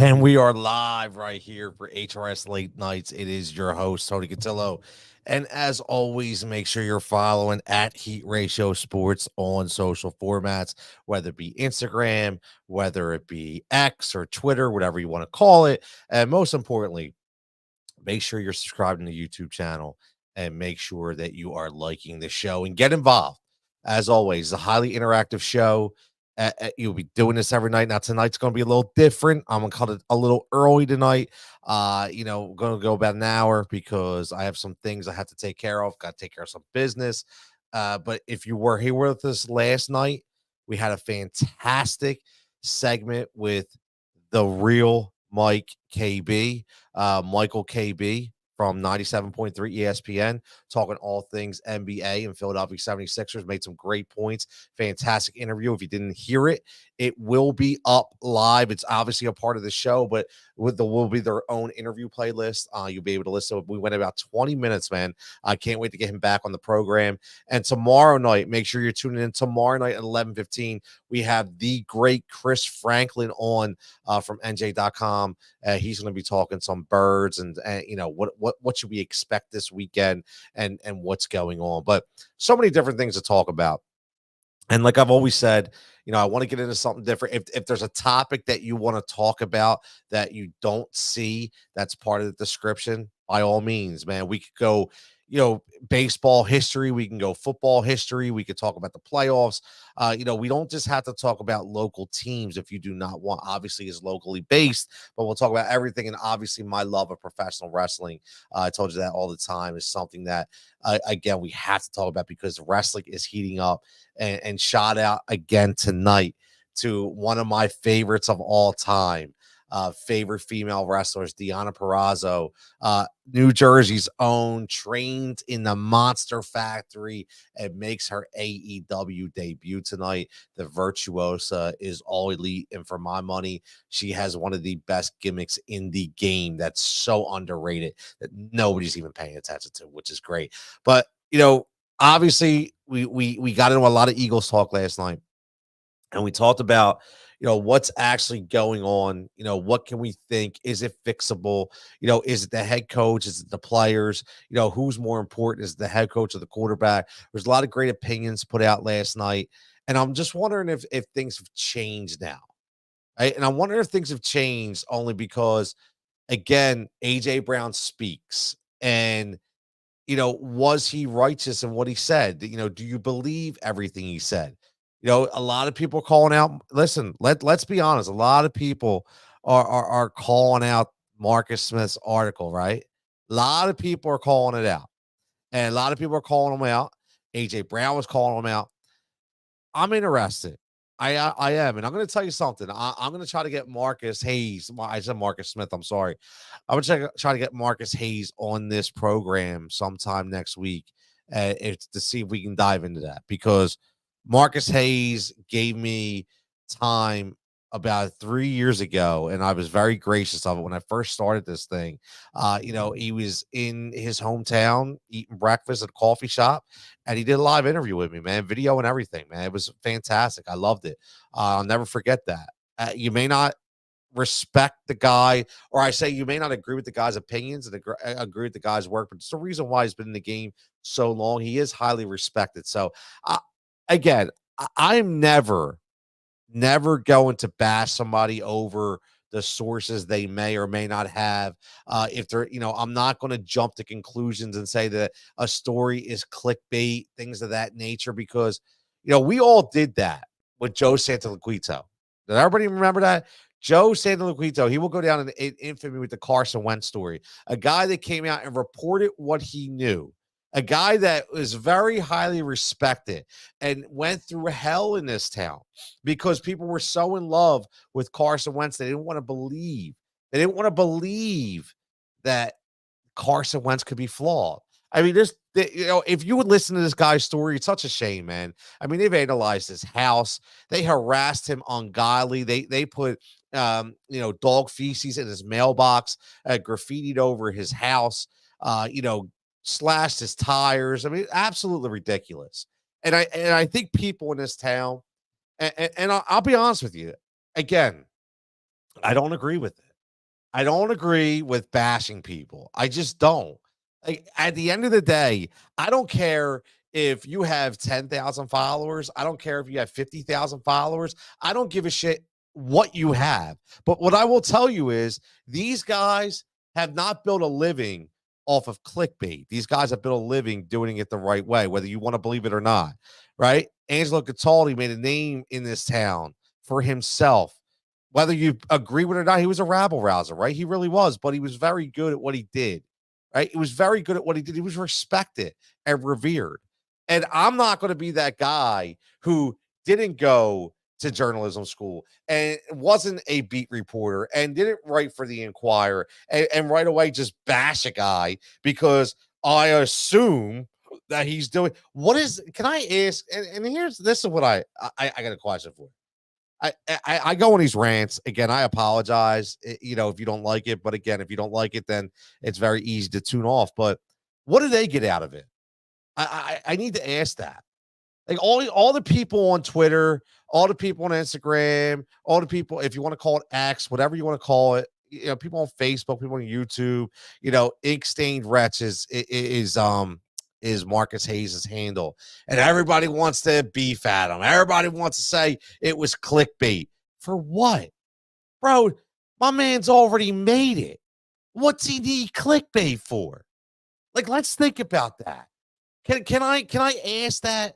And we are live right here for HRS Late Nights. It is your host, Tony Cutillo. And as always, make sure you're following at Heat Ratio Sports on social formats, whether it be Instagram, whether it be X or Twitter, whatever you want to call it. And most importantly, make sure you're subscribing to the YouTube channel and make sure that you are liking the show and get involved. As always, a highly interactive show. You'll be doing this every night. Now tonight's going to be a little different. I'm going to cut it a little early tonight. Going to go about an hour because I have some things I have to take care of. Got to take care of some business. But if you were here with us last night, we had a fantastic segment with the real Mike KB, Michael KB from 97.3 ESPN, talking all things NBA and Philadelphia 76ers. Made some great points. Fantastic interview. If you didn't hear it, it will be up live. It's obviously a part of the show, but will be their own interview playlist. You'll be able to listen. We went about 20 minutes, man. I can't wait to get him back on the program. And tomorrow night, make sure you're tuning in tomorrow night at 11:15. We have the great Chris Franklin on from NJ.com. He's going to be talking some birds and what should we expect this weekend and what's going on. But so many different things to talk about. And like I've always said, I want to get into something different. If there's a topic that you want to talk about that you don't see that's part of the description, by all means, man, we could go, baseball history. We can go football history. We could talk about the playoffs. We don't just have to talk about local teams if you do not want, obviously is locally based, but we'll talk about everything. And obviously my love of professional wrestling, I told you that all the time, is something that, again, we have to talk about because wrestling is heating up. And shout out again tonight to one of my favorites of all time, favorite female wrestlers, Deonna Purrazo, New Jersey's own, trained in the Monster Factory, and makes her AEW debut tonight. The Virtuosa is all elite, and for my money, she has one of the best gimmicks in the game that's so underrated that nobody's even paying attention to, which is great. But obviously we got into a lot of Eagles talk last night, and we talked about what's actually going on. What can we think? Is it fixable? Is it the head coach? Is it the players? Who's more important? Is it the head coach or the quarterback? There's a lot of great opinions put out last night, and I'm just wondering if things have changed now, right? And I wonder if things have changed only because, again, AJ Brown speaks. And was he righteous in what he said? Do you believe everything he said? A lot of people calling out. Listen, let's be honest. A lot of people are calling out Marcus Smith's article, right? A lot of people are calling it out, and a lot of people are calling him out. AJ Brown was calling him out. I'm interested. I am, and I'm going to tell you something. I'm going to try to get Marcus Hayes. I said Marcus Smith. I'm sorry. I'm going to try to get Marcus Hayes on this program sometime next week, to see if we can dive into that, because Marcus Hayes gave me time about 3 years ago, and I was very gracious of it when I first started this thing. He was in his hometown eating breakfast at a coffee shop, and he did a live interview with me, man, video and everything, man. It was fantastic. I loved it. I'll never forget that. You may not respect the guy, or I say you may not agree with the guy's opinions and agree with the guy's work, but it's the reason why he's been in the game so long. He is highly respected. So, again, I'm never going to bash somebody over the sources they may or may not have. If they're, I'm not going to jump to conclusions and say that a story is clickbait, things of that nature, because, we all did that with Joe Santoliquito. Did everybody remember that? Joe Santoliquito, he will go down in infamy with the Carson Wentz story. A guy that came out and reported what he knew. A guy that was very highly respected and went through hell in this town because people were so in love with Carson Wentz. They didn't want to believe. They didn't want to believe that Carson Wentz could be flawed. I mean, if you would listen to this guy's story, it's such a shame, man. I mean, they've analyzed his house. They harassed him ungodly. They put, dog feces in his mailbox, graffitied over his house, slashed his tires. I mean, absolutely ridiculous. And I think people in this town, and I'll be honest with you, again, I don't agree with it. I don't agree with bashing people. I just don't. Like, at the end of the day, I don't care if you have 10,000 followers. I don't care if you have 50,000 followers. I don't give a shit what you have. But what I will tell you is these guys have not built a living off of clickbait. These guys have built a living doing it the right way, whether you want to believe it or not. Right? Angelo Cataldi made a name in this town for himself. Whether you agree with it or not, he was a rabble rouser, right? He really was, but he was very good at what he did, right? He was very good at what he did. He was respected and revered. And I'm not going to be that guy who didn't go to journalism school and wasn't a beat reporter and didn't write for the Inquirer and right away just bash a guy because I assume that he's doing what is, can I ask? And here's, this is what I got a question for. I go on these rants again. I apologize, if you don't like it. But again, if you don't like it, then it's very easy to tune off. But what do they get out of it? I need to ask that. Like all the people on Twitter, all the people on Instagram, all the people, if you want to call it X, whatever you want to call it, people on Facebook, people on YouTube, ink stained wretch is Marcus Hayes' handle. And everybody wants to beef at him. Everybody wants to say it was clickbait. For what? Bro, my man's already made it. What's he need clickbait for? Like, let's think about that. Can I ask that?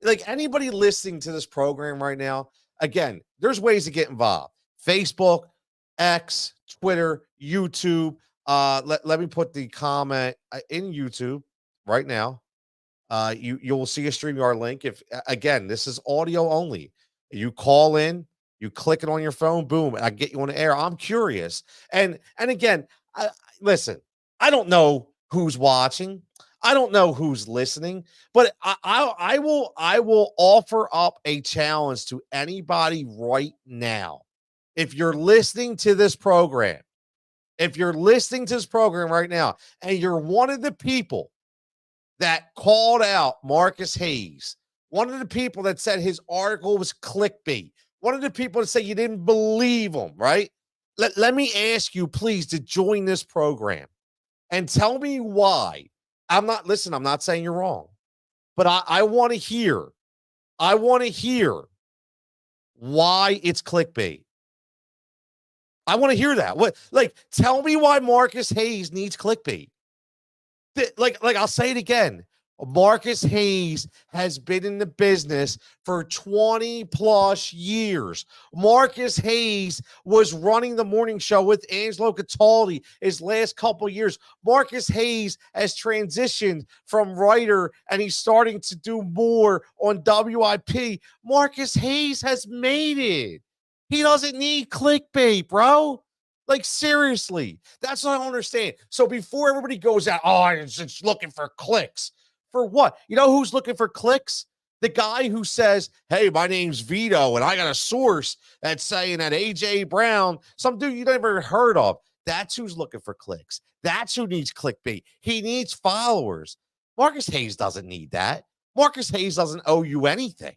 Like, anybody listening to this program right now, again, there's ways to get involved. Facebook, X, Twitter, YouTube. Let me put the comment in YouTube right now. You'll see a StreamYard link. If again, this is audio only. You call in, you click it on your phone, boom, I get you on the air. I'm curious. And again, listen, I don't know who's watching. I don't know who's listening, but I will offer up a challenge to anybody right now. If you're listening to this program, right now, and you're one of the people that called out Marcus Hayes, one of the people that said his article was clickbait, one of the people that said you didn't believe him, right? Let me ask you, please, to join this program and tell me why. I'm not saying you're wrong, but I want to hear why it's clickbait. I want to hear that. Tell me why Marcus Hayes needs clickbait. Like I'll say it again. Marcus Hayes has been in the business for 20 plus years. Marcus Hayes was running the morning show with Angelo Cataldi his last couple years. Marcus Hayes has transitioned from writer and he's starting to do more on WIP. Marcus Hayes has made it. He doesn't need clickbait, bro. Like, seriously, that's what I don't understand. So before everybody goes out, it's looking for clicks. For what? You know who's looking for clicks? The guy who says, hey, my name's Vito, and I got a source that's saying that AJ Brown, some dude you never heard of, that's who's looking for clicks. That's who needs clickbait. He needs followers. Marcus Hayes doesn't need that. Marcus Hayes doesn't owe you anything.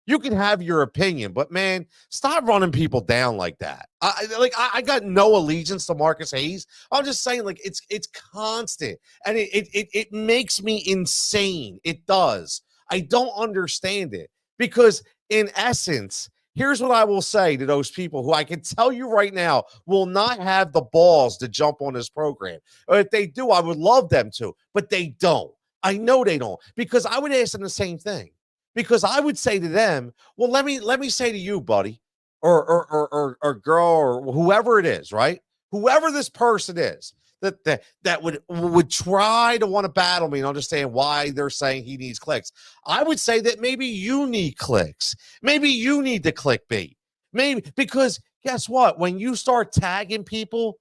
You can have your opinion, but man, stop running people down like that. I got no allegiance to Marcus Hayes. I'm just saying, like, it's constant, and it makes me insane. It does. I don't understand it because, in essence, here's what I will say to those people who I can tell you right now will not have the balls to jump on this program. Or if they do, I would love them to, but they don't. I know they don't, because I would ask them the same thing. Because I would say to them, well, let me say to you, buddy, or girl, or whoever it is, right? Whoever this person is that would try to want to battle me and understand why they're saying he needs clicks. I would say that maybe you need clicks. Maybe you need the clickbait. Maybe, because guess what? When you start tagging people,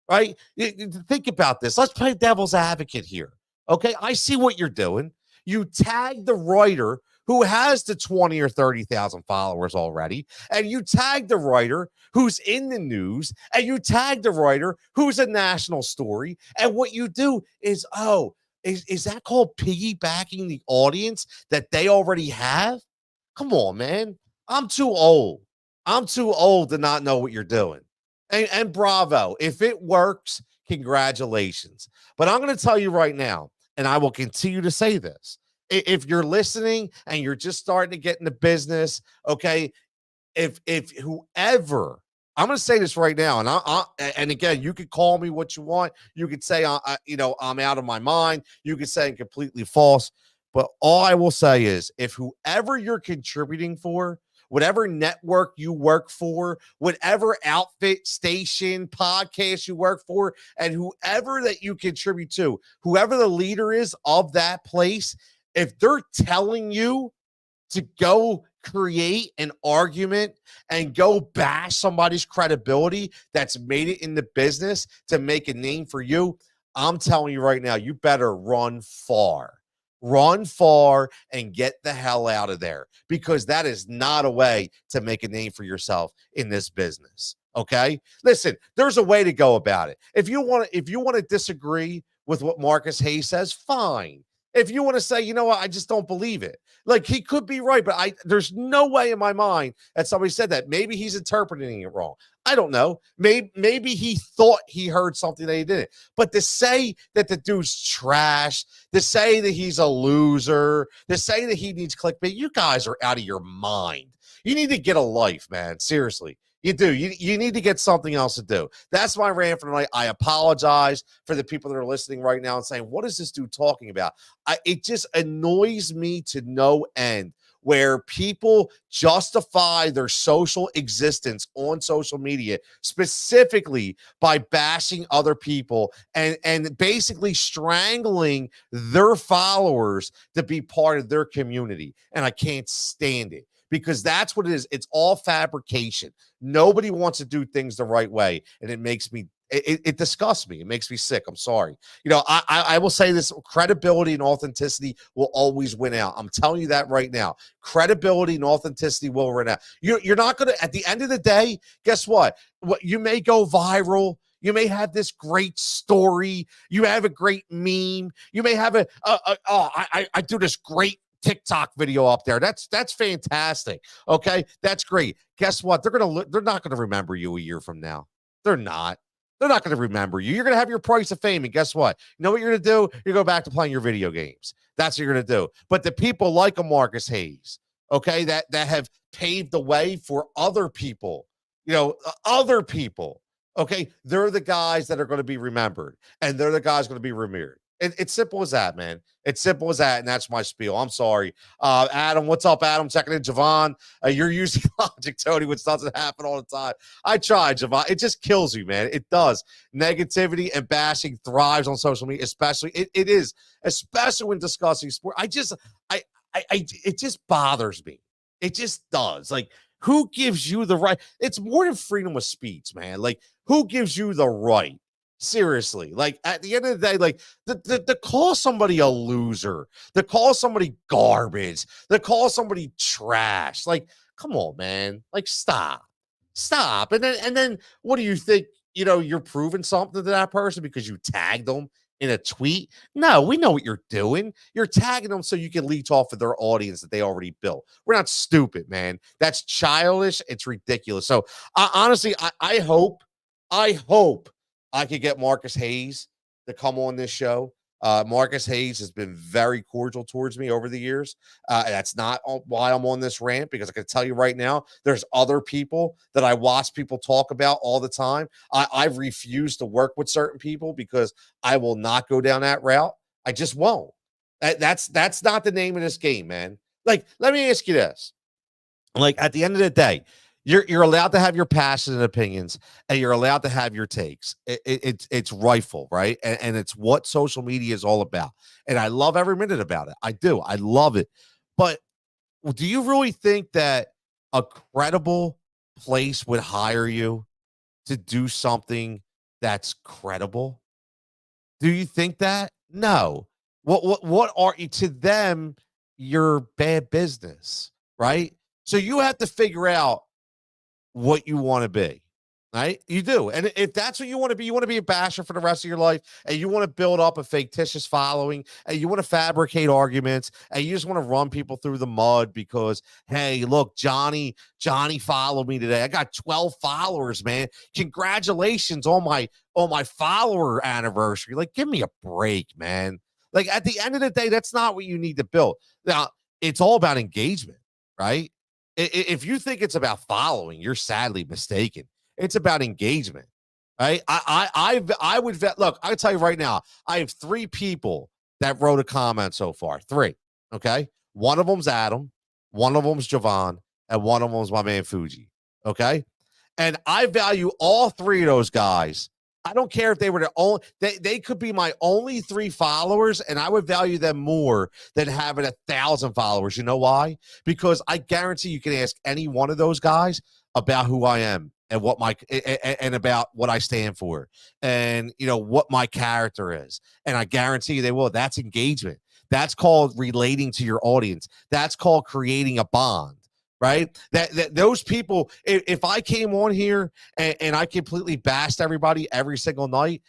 right? Think about this. Let's play devil's advocate here. Okay, I see what you're doing. You tag the writer who has the 20 or 30,000 followers already, and you tag the writer who's in the news, and you tag the writer who's a national story. And what you do is, is that called piggybacking the audience that they already have? Come on, man. I'm too old. I'm too old to not know what you're doing. And bravo. If it works, congratulations. But I'm going to tell you right now, and I will continue to say this. If you're listening and you're just starting to get into business, okay, if whoever, I'm going to say this right now, and again, you could call me what you want. You could say, I'm out of my mind. You could say I'm completely false. But all I will say is, if whoever you're contributing for, whatever network you work for, whatever outfit, station, podcast you work for, and whoever that you contribute to, whoever the leader is of that place, if they're telling you to go create an argument and go bash somebody's credibility that's made it in the business to make a name for you, I'm telling you right now, you better run far. Run far and get the hell out of there, because that is not a way to make a name for yourself in this business. Okay? Listen, there's a way to go about it. If you want to disagree with what Marcus Hayes says, fine. If you want to say, you know what, I just don't believe it. Like, he could be right, but there's no way in my mind that somebody said that. Maybe he's interpreting it wrong. I don't know. Maybe he thought he heard something that he didn't. But to say that the dude's trash, to say that he's a loser, to say that he needs clickbait, you guys are out of your mind. You need to get a life, man. Seriously. You do. You need to get something else to do. That's my rant for tonight. I apologize for the people that are listening right now and saying, what is this dude talking about? It just annoys me to no end where people justify their social existence on social media, specifically by bashing other people and basically strangling their followers to be part of their community. And I can't stand it, because that's what it is. It's all fabrication. Nobody wants to do things the right way, and it makes me, it disgusts me. It makes me sick. I'm sorry. I will say this: credibility and authenticity will always win out. I'm telling you that right now. Credibility and authenticity will win out. You're not going to, at the end of the day, guess what? You may go viral. You may have this great story. You have a great meme. You may have I do this great TikTok video up there. That's fantastic. Okay, that's great. Guess what? They're not gonna remember you a year from now. They're not. They're not going to remember you. You're going to have your price of fame. And guess what? You know what you're going to do? You're going to go back to playing your video games. That's what you're going to do. But the people like a Marcus Hayes, okay, that have paved the way for other people, other people, okay, they're the guys that are going to be remembered, and they're the guys going to be revered. It's simple as that, man. It's simple as that, and that's my spiel. I'm sorry. Adam, what's up, Adam? Checking in. Javon, you're using logic, Tony, which doesn't happen all the time. I try, Javon. It just kills you, man. It does. Negativity and bashing thrives on social media, especially. It is, especially when discussing sport. It just bothers me. It just does. Like, who gives you the right? It's more than freedom of speech, man. Like, who gives you the right? Seriously, like, at the end of the day, like, to call somebody a loser, to call somebody garbage, to call somebody trash, like, come on, man, like, stop, and then what do you think? You're proving something to that person because you tagged them in a tweet? No, we know what you're doing. You're tagging them so you can leech off of their audience that they already built. We're not stupid, man. That's childish. It's ridiculous. So, honestly, I hope I could get Marcus Hayes to come on this show. Marcus Hayes has been very cordial towards me over the years. That's not why I'm on this rant, because I can tell you right now, there's other people that I watch people talk about all the time. I've refused to work with certain people because I will not go down that route. I just won't. That's not the name of this game, man. Like, let me ask you this. Like, at the end of the day, you're allowed to have your passionate opinions, and you're allowed to have your takes. It's rightful, right? And it's what social media is all about. And I love every minute about it. I do. I love it. But do you really think that a credible place would hire you to do something that's credible? Do you think that? No. What are you to them? You're bad business, right? So you have to figure out what you want to be. Right? You do. And if that's what you want to be a basher for the rest of your life, and you want to build up a fictitious following, and you want to fabricate arguments, and you just want to run people through the mud because, hey, look, Johnny followed me today. I got 12 followers, man. Congratulations on my follower anniversary. Like, give me a break, man. Like, at the end of the day, that's not what you need to build. Now, it's all about engagement, right? If you think it's about following, you're sadly mistaken. It's about engagement, right? I would vet. Look, I can tell you right now, I have 3 people that wrote a comment so far. 3. Okay. One of them's Adam, one of them's Javon, and one of them's my man Fuji. Okay. And I value all 3 of those guys. I don't care if they were the only, they could be my only 3 followers, and I would value them more than having 1,000 followers. You know why? Because I guarantee you can ask any one of those guys about who I am and what my and about what I stand for, and what my character is. And I guarantee you they will. That's engagement. That's called relating to your audience. That's called creating a bond. Right? That those people, if I came on here and I completely bashed everybody every single night,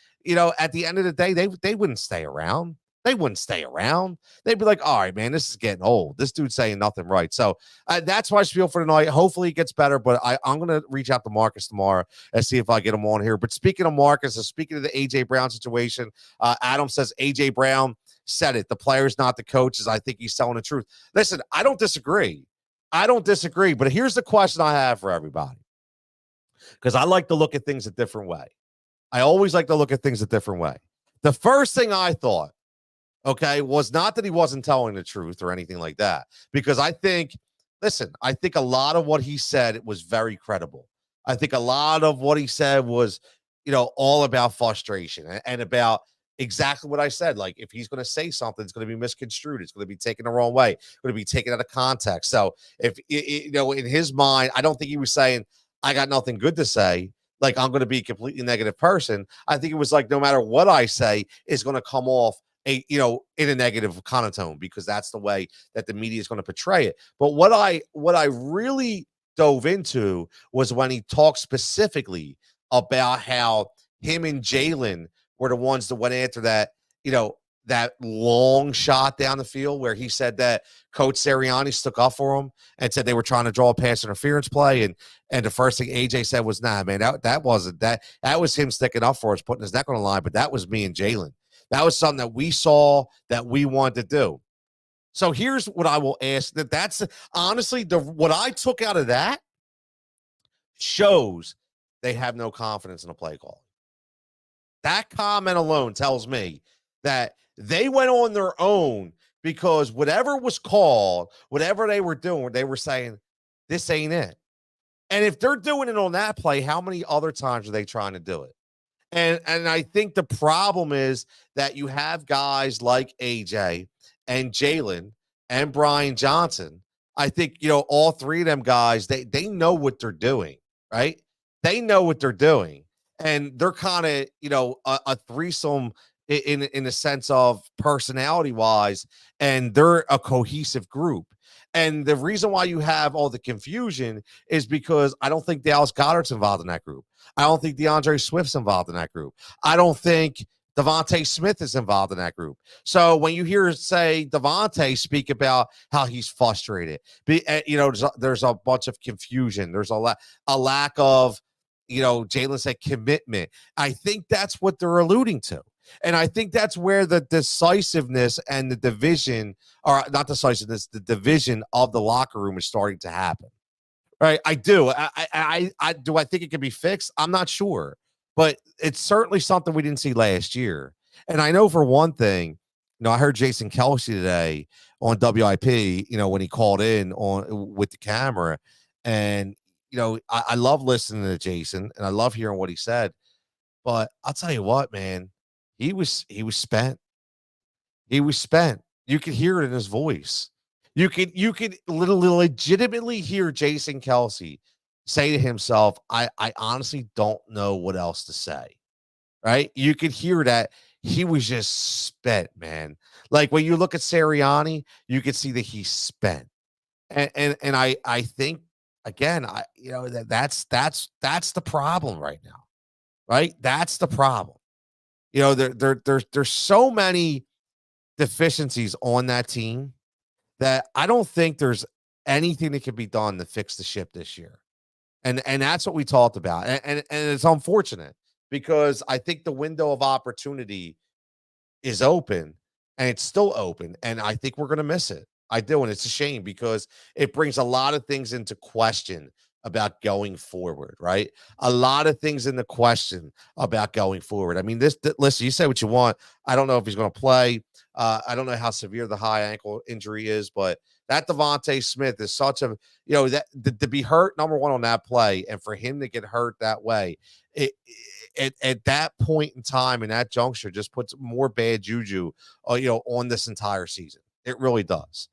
at the end of the day, they wouldn't stay around. They wouldn't stay around. They'd be like, all right, man, this is getting old. This dude's saying nothing right. So that's my spiel for tonight. Hopefully it gets better, but I'm going to reach out to Marcus tomorrow and see if I get him on here. But speaking of Marcus, and speaking of the A.J. Brown situation, Adam says A.J. Brown said it. The player's not the coaches. I think he's telling the truth. Listen, I don't disagree. But here's the question I have for everybody, because I like to look at things a different way. I always like to look at things a different way. The first thing I thought, okay, was not that he wasn't telling the truth or anything like that, because I think a lot of what he said was very credible. I think a lot of what he said was, all about frustration and about exactly what I said. Like, if he's going to say something, it's going to be misconstrued. It's going to be taken the wrong way. It's going to be taken out of context. So if, in his mind, I don't think he was saying, I got nothing good to say. Like, I'm going to be a completely negative person. I think it was like, no matter what I say is going to come off in a negative connotation, because that's the way that the media is going to portray it. But what I really dove into was when he talked specifically about how him and Jalen were the ones that went after that long shot down the field, where he said that Coach Sirianni stuck up for him and said they were trying to draw a pass interference play. And the first thing AJ said was, nah, man, that wasn't that. That was him sticking up for us, putting his neck on the line. But that was me and Jalen. That was something that we saw that we wanted to do. So here's what I will ask. That's honestly what I took out of that shows they have no confidence in a play call. That comment alone tells me that they went on their own, because whatever was called, whatever they were doing, they were saying, this ain't it. And if they're doing it on that play, how many other times are they trying to do it? And I think the problem is that you have guys like AJ and Jalen and Brian Johnson. I think, all 3 of them guys, they know what they're doing, right? They know what they're doing. And they're kind of, a threesome in the sense of personality wise, and they're a cohesive group. And the reason why you have all the confusion is because I don't think Dallas Goedert's involved in that group. I don't think DeAndre Swift's involved in that group. I don't think Devontae Smith is involved in that group. So when you hear, say, Devontae speak about how he's frustrated, there's a bunch of confusion. There's a lack of, Jalen said, commitment. I think that's what they're alluding to. And I think that's where the decisiveness and the division, or not decisiveness, the division of the locker room is starting to happen. Right? I do. Do I think it can be fixed? I'm not sure, but it's certainly something we didn't see last year. And I know for one thing, I heard Jason Kelsey today on WIP, when he called in with the camera, and I love listening to Jason, and I love hearing what he said. But I'll tell you what, man, he was spent. He was spent. You could hear it in his voice. You could literally legitimately hear Jason Kelsey say to himself, I honestly don't know what else to say. Right? You could hear that he was just spent, man. Like when you look at Sirianni, you could see that he's spent. And I think again, that's the problem right now, right? That's the problem. There's so many deficiencies on that team that I don't think there's anything that can be done to fix the ship this year. And that's what we talked about. And it's unfortunate because I think the window of opportunity is open and it's still open. And I think we're going to miss it. I do. And it's a shame because it brings a lot of things into question about going forward, right? A lot of things into question about going forward. I mean, listen, you say what you want. I don't know if he's going to play. I don't know how severe the high ankle injury is, but that Devontae Smith is such a, that to be hurt, number one, on that play, and for him to get hurt that way, at that point in time, in that juncture, just puts more bad juju, on this entire season. It really does.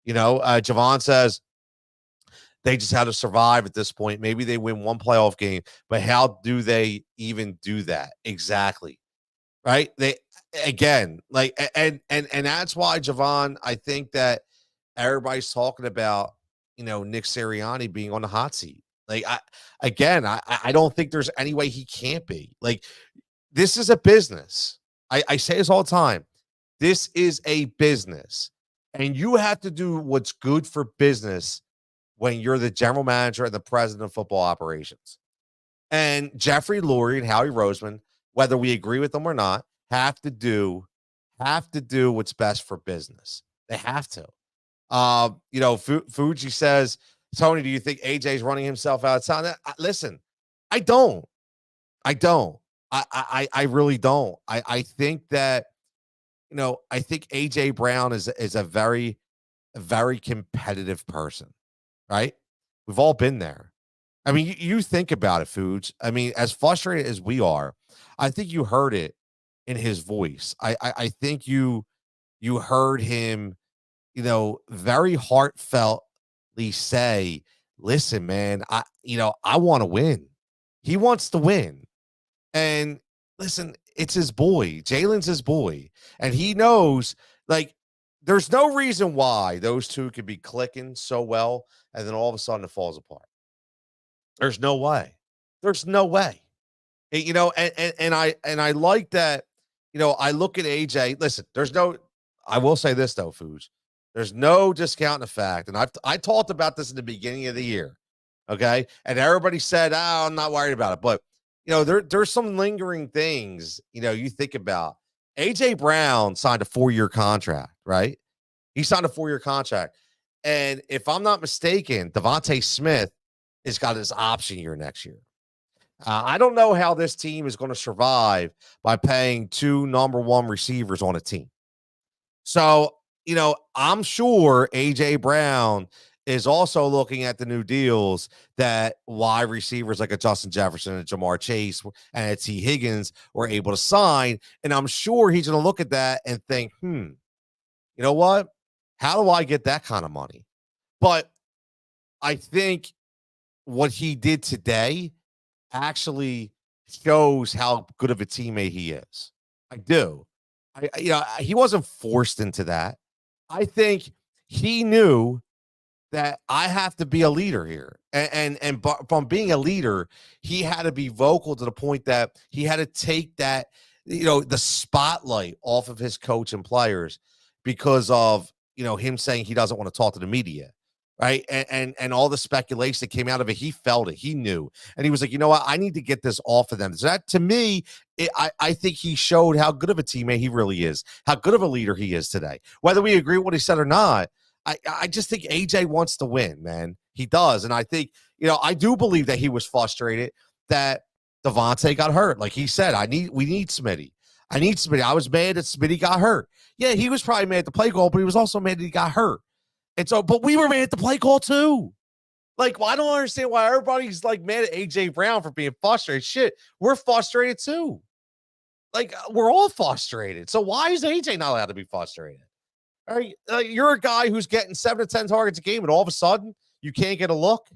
Javon says they just had to survive at this point. Maybe they win one playoff game, but how do they even do that? Exactly. Right. They, again, like, and that's why, Javon, I think that everybody's talking about, Nick Sirianni being on the hot seat. Like, I don't think there's any way he can't be. Like, this is a business. I say this all the time. This is a business, and you have to do what's good for business when you're the general manager and the president of football operations. And Jeffrey Lurie and Howie Roseman, whether we agree with them or not, have to do what's best for business. They have to. Fuji says, Tony, do you think AJ's running himself out of town? Listen, I don't. I really don't. I think that, I think AJ Brown is a very competitive person, right? We've all been there. I mean, you think about it, Fuji. I mean, as frustrated as we are, I think you heard it in his voice. I think you heard him, very heartfeltly say, listen, man, I want to win. He wants to win. And listen, it's his boy. Jalen's his boy. And he knows, like, there's no reason why those two could be clicking so well and then all of a sudden it falls apart. There's no way. There's no way. And I like that, I look at AJ. Listen, I will say this though, Foos. There's no discounting the fact, and I talked about this in the beginning of the year, okay? And everybody said, "Oh, I'm not worried about it." But there's some lingering things. You think about AJ Brown signed a 4-year contract, right? He signed a 4-year contract, and if I'm not mistaken, Devontae Smith has got his option year next year. I don't know how this team is going to survive by paying 2 number 1 receivers on a team. So, I'm sure AJ Brown is also looking at the new deals that wide receivers like a Justin Jefferson and Jamar Chase and a T. Higgins were able to sign. And I'm sure he's going to look at that and think, you know what? How do I get that kind of money? But I think what he did today actually shows how good of a teammate he is. I do. He wasn't forced into that. I think he knew that I have to be a leader here. And from being a leader, he had to be vocal to the point that he had to take that, the spotlight off of his coach and players because of, him saying he doesn't want to talk to the media. Right. And all the speculation that came out of it, he felt it. He knew. And he was like, you know what? I need to get this off of them. So that, to me, I think he showed how good of a teammate he really is, how good of a leader he is today. Whether we agree with what he said or not, I just think AJ wants to win, man. He does. And I think, I do believe that he was frustrated that Devontae got hurt. Like he said, we need Smitty. I need Smitty. I was mad that Smitty got hurt. Yeah, he was probably mad at the play call, but he was also mad that he got hurt. And so, but we were mad at the play call too. Like, well, I don't understand why everybody's like mad at AJ Brown for being frustrated. Shit, we're frustrated too. Like, we're all frustrated. So why is AJ not allowed to be frustrated? All right, you're a guy who's getting 7 to 10 targets a game, and all of a sudden you can't get a look.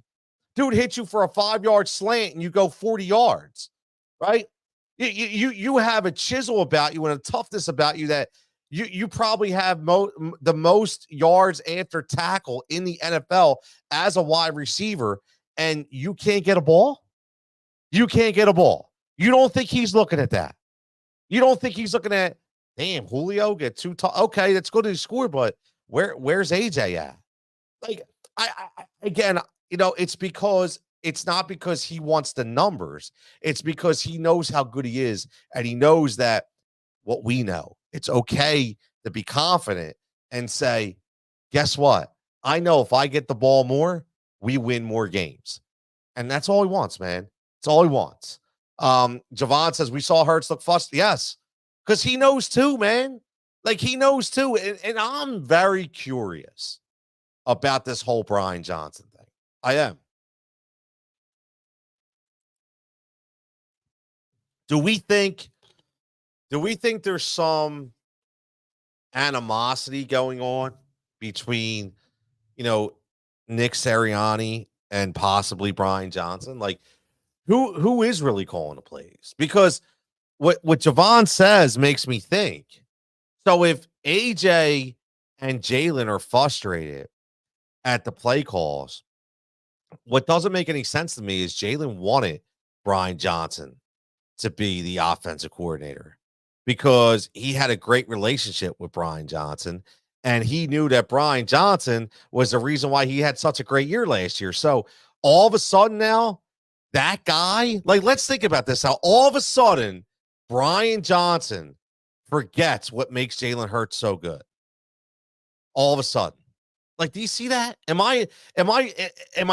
Dude hits you for a 5-yard slant, and you go 40 yards. Right? You have a chisel about you and a toughness about you that. You probably have the most yards after tackle in the NFL as a wide receiver, and you can't get a ball? You can't get a ball. You don't think he's looking at that? You don't think he's looking at, damn, Julio get two. Okay, that's good to score, but where's AJ at? Like, again, it's not because he wants the numbers. It's because he knows how good he is, and he knows that what we know. It's okay to be confident and say, guess what? I know if I get the ball more, we win more games. And that's all he wants, man. It's all he wants. Javon says we saw Hurts look fussed. Yes, because he knows too, man. Like he knows too. And I'm very curious about this whole Brian Johnson thing. I am. Do we think there's some animosity going on between, you know, Nick Sirianni and possibly Brian Johnson? Like who is really calling the plays? Because what Javon says makes me think. So if AJ and Jalen are frustrated at the play calls, what doesn't make any sense to me is Jalen wanted Brian Johnson to be the offensive coordinator because he had a great relationship with Brian Johnson. And he knew that Brian Johnson was the reason why he had such a great year last year. So all of a sudden now, that guy, like, let's think about this. How all of a sudden, Brian Johnson forgets what makes Jalen Hurts so good. All of a sudden. Like, do you see that? Am I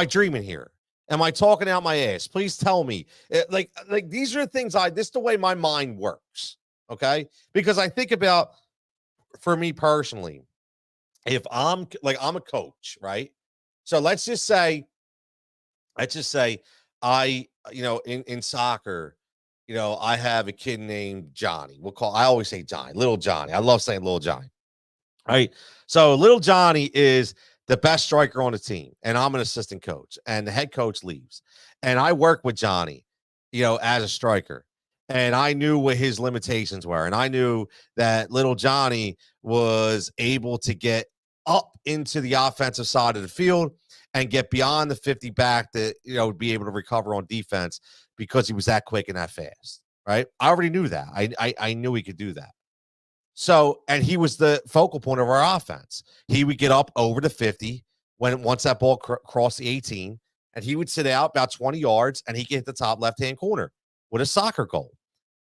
dreaming here? Am I talking out my ass? Please tell me. Like these are the things this is the way my mind works. Okay. Because I think about, for me personally, if I'm a coach, right? So let's just say I, in soccer, I have a kid named Johnny. I always say Johnny, little Johnny. I love saying little Johnny. Right. So little Johnny is the best striker on the team, and I'm an assistant coach, and the head coach leaves. And I work with Johnny, as a striker. And I knew what his limitations were. And I knew that little Johnny was able to get up into the offensive side of the field and get beyond the 50 back to, be able to recover on defense because he was that quick and that fast. Right. I already knew that. I knew he could do that. So, and he was the focal point of our offense. He would get up over the 50 once that ball crossed the 18, and he would sit out about 20 yards, and he could hit the top left-hand corner with a soccer goal.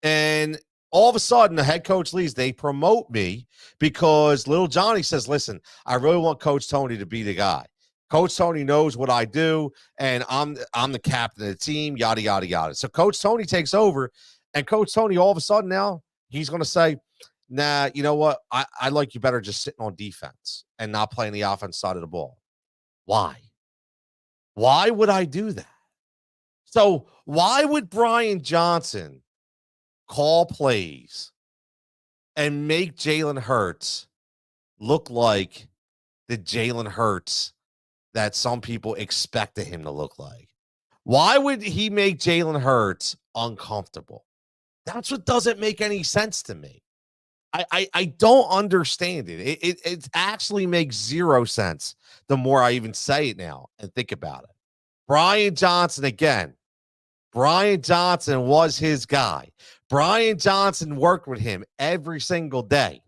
And all of a sudden, the head coach leaves. They promote me because little Johnny says, listen, I really want Coach Tony to be the guy. Coach Tony knows what I do, and I'm the captain of the team, yada, yada, yada. So Coach Tony takes over, and Coach Tony, all of a sudden now, he's going to say, nah, you know what? I like you better just sitting on defense and not playing the offense side of the ball. Why? Why would I do that? So why would Brian Johnson call plays and make Jalen Hurts look like the Jalen Hurts that some people expected him to look like? Why would he make Jalen Hurts uncomfortable? That's what doesn't make any sense to me. I don't understand it. It actually makes zero sense the more I even say it now and think about it. Brian Johnson again. Brian Johnson was his guy. Brian Johnson worked with him every single day.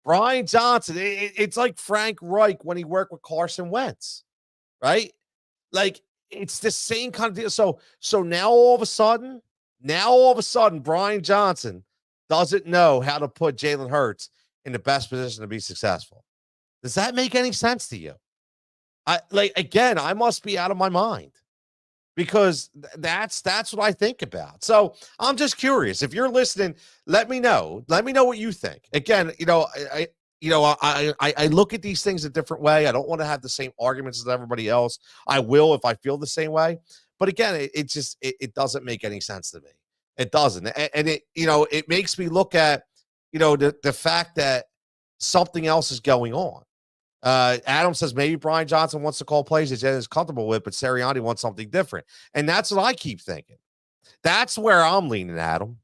Brian Johnson, it's like Frank Reich when he worked with Carson Wentz, right? Like it's the same kind of deal. So now all of a sudden, Brian Johnson doesn't know how to put Jalen Hurts in the best position to be successful. Does that make any sense to you? I must be out of my mind because that's what I think about. So I'm just curious. If you're listening, let me know. Let me know what you think. Again, I look at these things a different way. I don't want to have the same arguments as everybody else. I will if I feel the same way. But again, it doesn't make any sense to me. It doesn't. And it makes me look at, the fact that something else is going on. Adam says maybe Brian Johnson wants to call plays that Jen is comfortable with, but Sirianni wants something different. And that's what I keep thinking. That's where I'm leaning, Adam.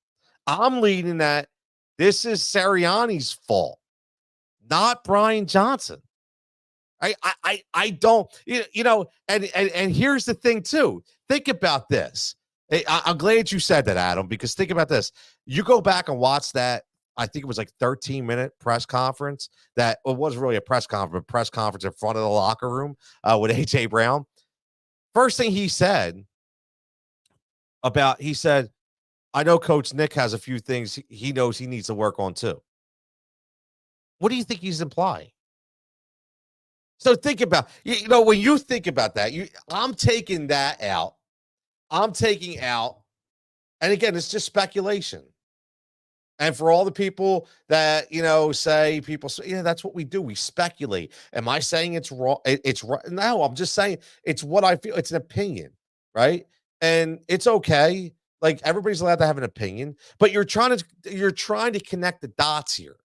I'm leaning that this is Sirianni's fault, not Brian Johnson. I don't, and here's the thing too. Think about this. I'm glad you said that, Adam, because think about this. You go back and watch that. I think it was like 13-minute press conference that it wasn't really a press conference in front of the locker room with AJ Brown. First thing he said he said, I know Coach Nick has a few things he knows he needs to work on too. What do you think he's implying? So think about, when you think about that, I'm taking that out. I'm taking out, and again, it's just speculation. And for all the people that, say, people say, yeah, that's what we do. We speculate. Am I saying it's wrong? It's right. No, I'm just saying it's what I feel. It's an opinion, right? And it's okay. Like, everybody's allowed to have an opinion, but you're trying to connect the dots here.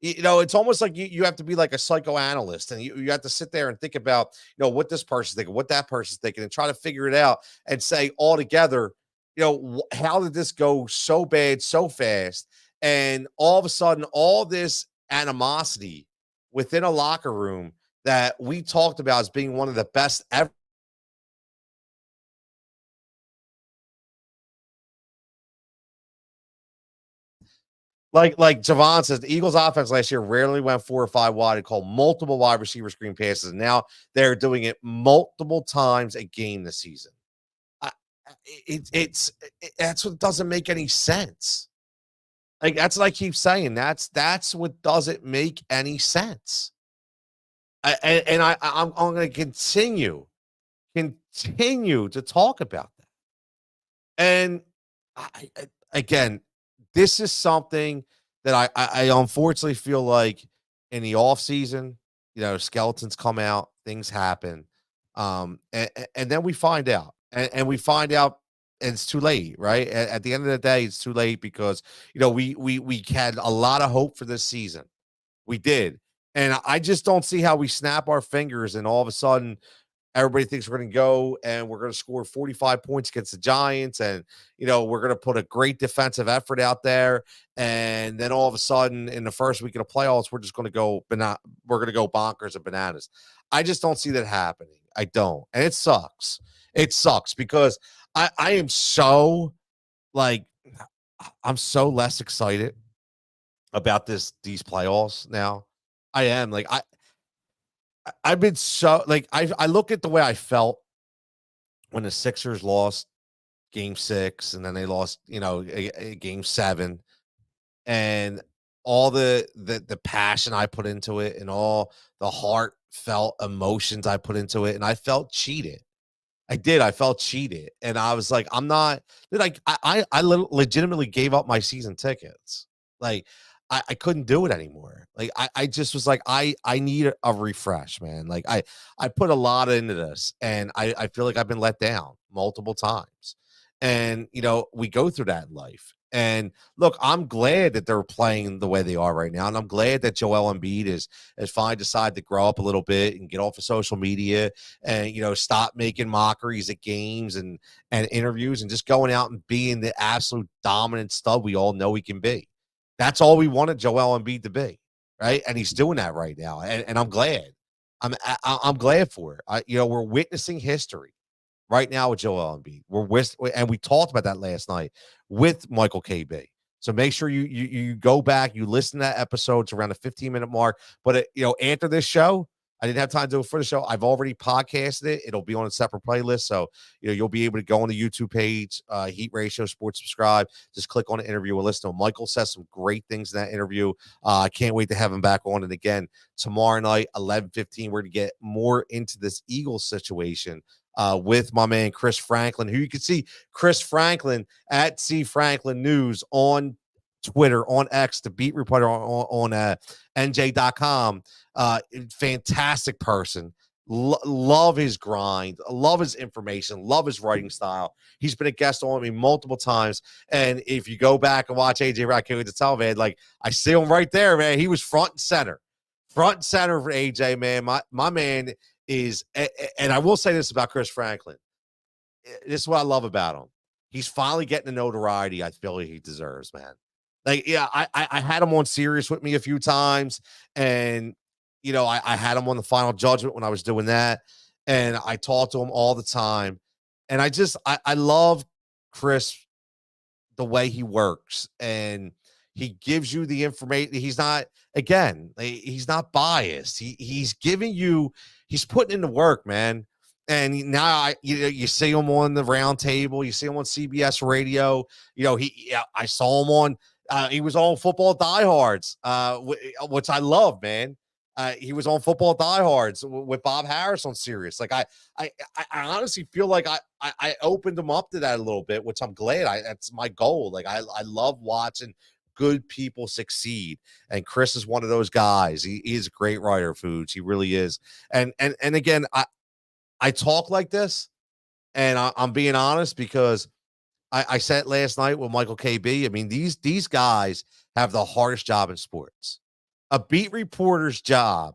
It's almost like you have to be like a psychoanalyst, and you have to sit there and think about, what this person's thinking, what that person's thinking, and try to figure it out and say all together, how did this go so bad so fast? And all of a sudden, all this animosity within a locker room that we talked about as being one of the best ever. Like Javon says, the Eagles offense last year rarely went 4 or 5 wide and called multiple wide receiver screen passes. And now they're doing it multiple times a game this season. I, that's what doesn't make any sense. Like, that's what I keep saying. That's what doesn't make any sense. I'm going to continue to talk about that. And again, this is something that I unfortunately feel like in the off season, skeletons come out, things happen, and then we find out, and we find out, and it's too late, right? At the end of the day, it's too late because we had a lot of hope for this season, we did, and I just don't see how we snap our fingers and all of a sudden everybody thinks we're going to go and we're going to score 45 points against the Giants. And, we're going to put a great defensive effort out there. And then all of a sudden in the first week of the playoffs, we're just going to we're going to go bonkers and bananas. I just don't see that happening. I don't. And it sucks. It sucks because I am so like, I'm so less excited about these playoffs now. I am like, I've been so like I look at the way I felt when the Sixers lost game 6 and then they lost, game 7, and all the passion I put into it and all the heartfelt emotions I put into it, and I felt cheated. I did. I felt cheated, and I was like, I'm not. Like, I legitimately gave up my season tickets. Like, I couldn't do it anymore. Like, I just was like, I need a refresh, man. Like, I put a lot into this, and I feel like I've been let down multiple times. And we go through that in life. And look, I'm glad that they're playing the way they are right now, and I'm glad that Joel Embiid has finally decided to grow up a little bit and get off of social media and stop making mockeries at games and interviews and just going out and being the absolute dominant stud we all know he can be. That's all we wanted Joel Embiid to be, right? And he's doing that right now, and I'm glad. I'm glad for it. We're witnessing history right now with Joel Embiid. And we talked about that last night with Michael KB. So make sure you go back, you listen to that episode. It's around the 15-minute mark. But after this show, I didn't have time to do it for the show. I've already podcasted it. It'll be on a separate playlist. So you'll be able to go on the YouTube page, Heat Ratio Sports, subscribe. Just click on the interview and listen to him. Michael says some great things in that interview. I can't wait to have him back on. And again, tomorrow night, 11:15, we're going to get more into this Eagles situation with my man Chris Franklin, who you can see Chris Franklin at C Franklin News on Twitter, on X, the beat reporter on NJ.com. Fantastic person. Love his grind, love his information, love his writing style. He's been a guest on me multiple times. And if you go back and watch AJ, I can't wait to tell, man, like, I see him right there, man. He was front and center for AJ, man. My man is, and I will say this about Chris Franklin. This is what I love about him. He's finally getting the notoriety I feel he deserves, man. Like, yeah, I had him on Sirius with me a few times, and I had him on the Final Judgment when I was doing that, and I talked to him all the time. And I love Chris, the way he works, and he gives you the information. He's not, again, he's not biased. He's giving you, he's putting in the work, man. And now you see him on the round table, you see him on CBS radio. I saw him on, he was on Football Diehards, which I love, man. He was on Football Diehards with Bob Harris on Sirius. Like I honestly feel like I opened him up to that a little bit, which I'm glad. That's my goal. Like I love watching good people succeed, and Chris is one of those guys. He is a great writer of foods. He really is. And again, I talk like this, and I'm being honest because I said it last night with Michael KB. I mean, these guys have the hardest job in sports. A beat reporter's job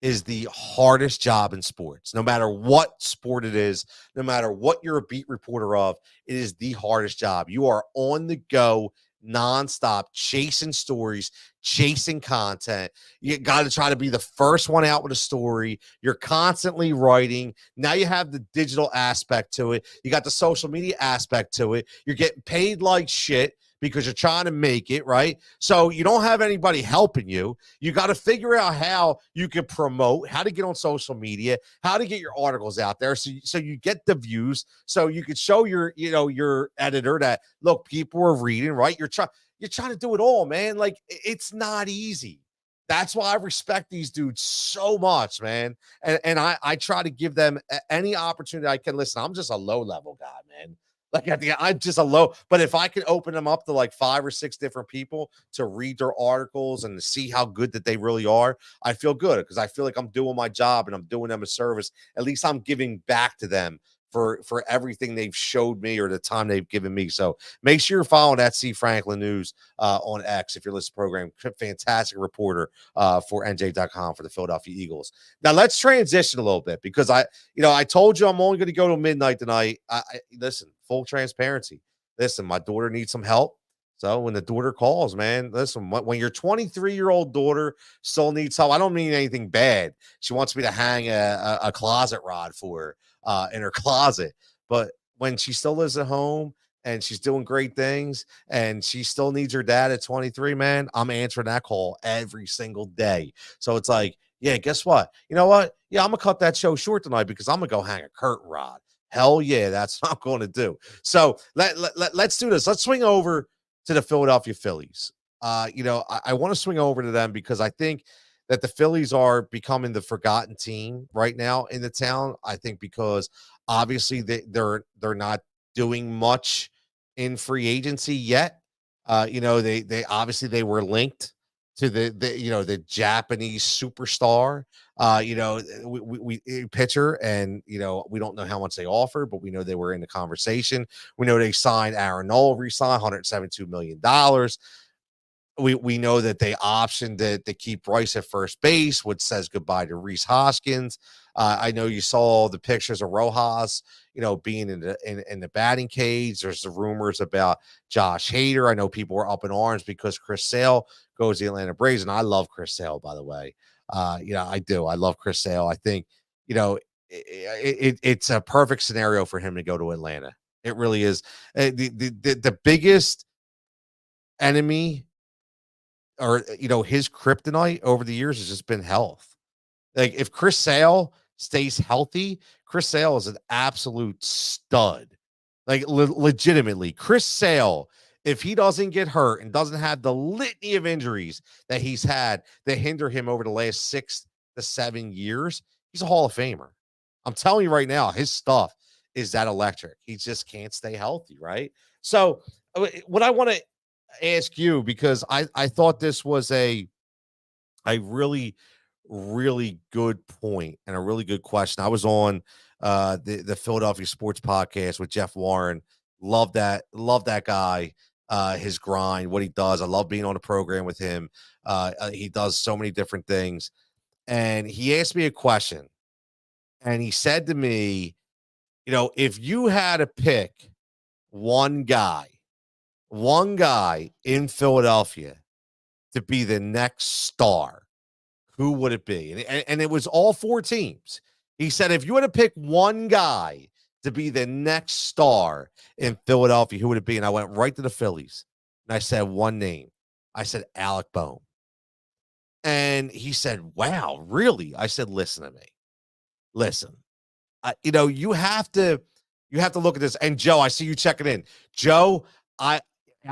is the hardest job in sports. No matter what sport it is, no matter what you're a beat reporter of, it is the hardest job. You are on the go nonstop, chasing stories, chasing content. You got to try to be the first one out with a story. You're constantly writing. Now you have the digital aspect to it. You got the social media aspect to it. You're getting paid like shit because you're trying to make it, right? So you don't have anybody helping you. You got to figure out how you can promote, how to get on social media, how to get your articles out there so you get the views, so you could show your editor that, look, people are reading, right? You're trying to do it all, man. Like, it's not easy. That's why I respect these dudes so much, man. And I try to give them any opportunity I can. Listen, I'm just a low level guy, man. Like, I'm just a low, but if I can open them up to like 5 or 6 different people to read their articles and to see how good that they really are, I feel good, because I feel like I'm doing my job and I'm doing them a service. At least I'm giving back to them for everything they've showed me or the time they've given me. So make sure you're following at C Franklin News on X if you're listening to the program. Fantastic reporter for NJ.com for the Philadelphia Eagles. Now let's transition a little bit, because I told you I'm only going to go to midnight tonight. Listen, full transparency. Listen, my daughter needs some help. So when the daughter calls, man, listen, when your 23-year-old daughter still needs help, I don't mean anything bad. She wants me to hang a closet rod for her in her closet. But when she still lives at home and she's doing great things and she still needs her dad at 23, man, I'm answering that call every single day. So it's like, yeah, guess what? You know what? Yeah, I'm going to cut that show short tonight because I'm going to go hang a curtain rod. Hell yeah, that's what I'm going to do. So let's do this. Let's swing over to the Philadelphia Phillies. I want to swing over to them because I think that the Phillies are becoming the forgotten team right now in the town. I think because obviously they're not doing much in free agency yet. They obviously they were linked to the Japanese superstar, we pitcher, and we don't know how much they offered, but we know they were in the conversation. We know they signed Aaron Nola, re-signed $172 million. We know that they optioned to keep Bryce at first base, which says goodbye to Reese Hoskins. I know you saw the pictures of Rojas, being in the batting cage. There's the rumors about Josh Hader. I know people were up in arms because Chris Sale goes to the Atlanta Braves, and I love Chris Sale, by the way. I do. I love Chris Sale. I think, it's a perfect scenario for him to go to Atlanta. It really is. The biggest enemy, or his kryptonite over the years, has just been health. Like, if Chris Sale stays healthy, Chris Sale is an absolute stud. Like, legitimately, Chris Sale, if he doesn't get hurt and doesn't have the litany of injuries that he's had that hinder him over the last 6 to 7 years, he's a Hall of Famer. I'm telling you right now, his stuff is that electric. He just can't stay healthy, right? So what I want to ask you, because I thought this was a really, really good point and a really good question. I was on the Philadelphia Sports Podcast with Jeff Warren. Love that guy, his grind, what he does. I love being on the program with him. He does so many different things. And he asked me a question, and he said to me, if you had to pick one guy in Philadelphia to be the next star, who would it be? And it was all four teams. He said, if you had to pick one guy to be the next star in Philadelphia, who would it be? And I went right to the Phillies. And I said one name. I said Alec Bohm. And he said, wow, really? I said, listen to me. Listen. You have to look at this. And Joe, I see you checking in. Joe, out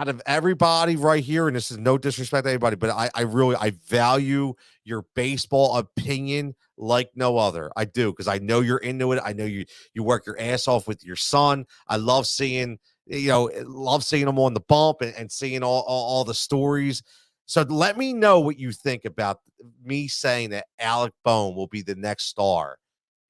of everybody right here, and this is no disrespect to anybody, but I value your baseball opinion like no other. I do, because I know you're into it. I know you work your ass off with your son. I love seeing him on the bump and seeing all the stories. So let me know what you think about me saying that Alec Bohm will be the next star